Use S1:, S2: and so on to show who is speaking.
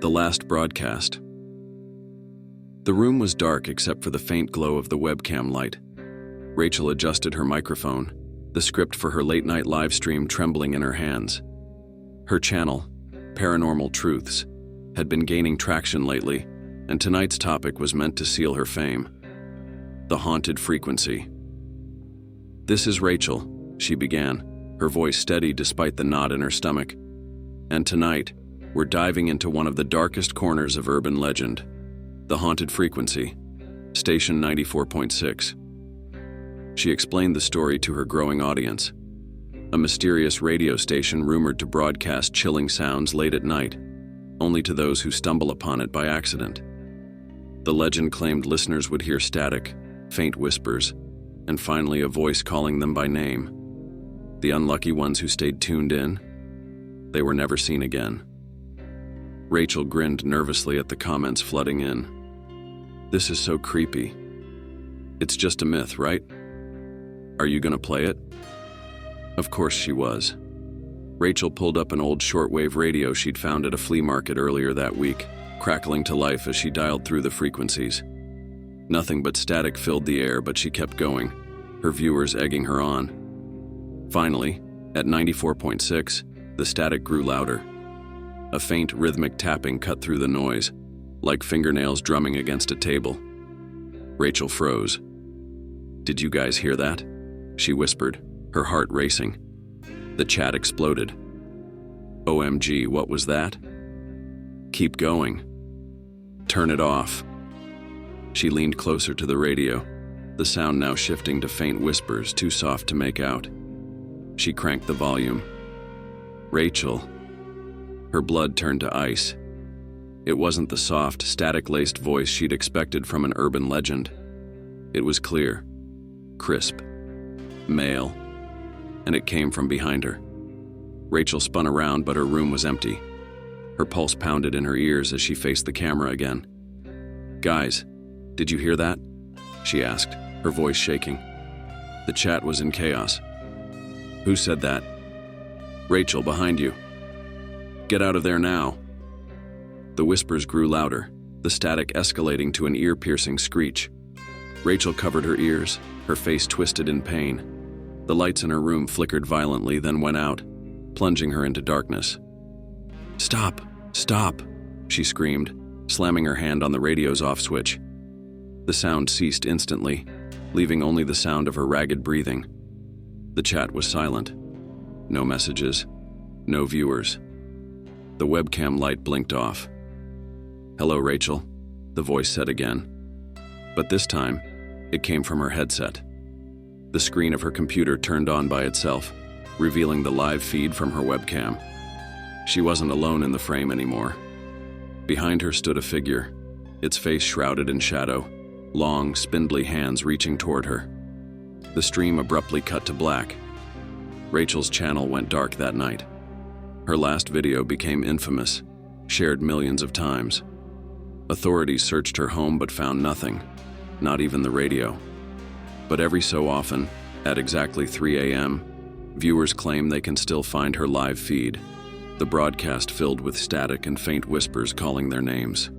S1: The last broadcast. The room was dark except for the faint glow of the webcam light. Rachel adjusted her microphone, the script for her late-night live stream trembling in her hands. Her channel, Paranormal Truths, had been gaining traction lately, and tonight's topic was meant to seal her fame. The haunted frequency. "This is Rachel," she began, her voice steady despite the knot in her stomach. "And tonight, we're diving into one of the darkest corners of urban legend, the haunted frequency, Station 94.6. She explained the story to her growing audience. A mysterious radio station rumored to broadcast chilling sounds late at night, only to those who stumble upon it by accident. The legend claimed listeners would hear static, faint whispers, and finally a voice calling them by name. The unlucky ones who stayed tuned in, they were never seen again." Rachel grinned nervously at the comments flooding in. "This is so creepy. It's just a myth, right? Are you gonna play it?" Of course she was. Rachel pulled up an old shortwave radio she'd found at a flea market earlier that week, crackling to life as she dialed through the frequencies. Nothing but static filled the air, but she kept going, her viewers egging her on. Finally, at 94.6, the static grew louder. A faint rhythmic tapping cut through the noise, like fingernails drumming against a table. Rachel froze. "Did you guys hear that?" she whispered, her heart racing. The chat exploded. "OMG, what was that?" "Keep going. Turn it off." She leaned closer to the radio, the sound now shifting to faint whispers too soft to make out. She cranked the volume. "Rachel." Her blood turned to ice. It wasn't the soft, static-laced voice she'd expected from an urban legend. It was clear, crisp, male, and it came from behind her. Rachel spun around, but her room was empty. Her pulse pounded in her ears as she faced the camera again. "Guys, did you hear that?" she asked, her voice shaking. The chat was in chaos. "Who said that?" "Rachel, behind you. Get out of there now." The whispers grew louder, the static escalating to an ear-piercing screech. Rachel covered her ears, her face twisted in pain. The lights in her room flickered violently, then went out, plunging her into darkness. "Stop! Stop!" she screamed, slamming her hand on the radio's off switch. The sound ceased instantly, leaving only the sound of her ragged breathing. The chat was silent. No messages, no viewers. The webcam light blinked off. "Hello, Rachel," the voice said again. But this time, it came from her headset. The screen of her computer turned on by itself, revealing the live feed from her webcam. She wasn't alone in the frame anymore. Behind her stood a figure, its face shrouded in shadow, long, spindly hands reaching toward her. The stream abruptly cut to black. Rachel's channel went dark that night. Her last video became infamous, shared millions of times. Authorities searched her home but found nothing, not even the radio. But every so often, at exactly 3 a.m., viewers claim they can still find her live feed, the broadcast filled with static and faint whispers calling their names.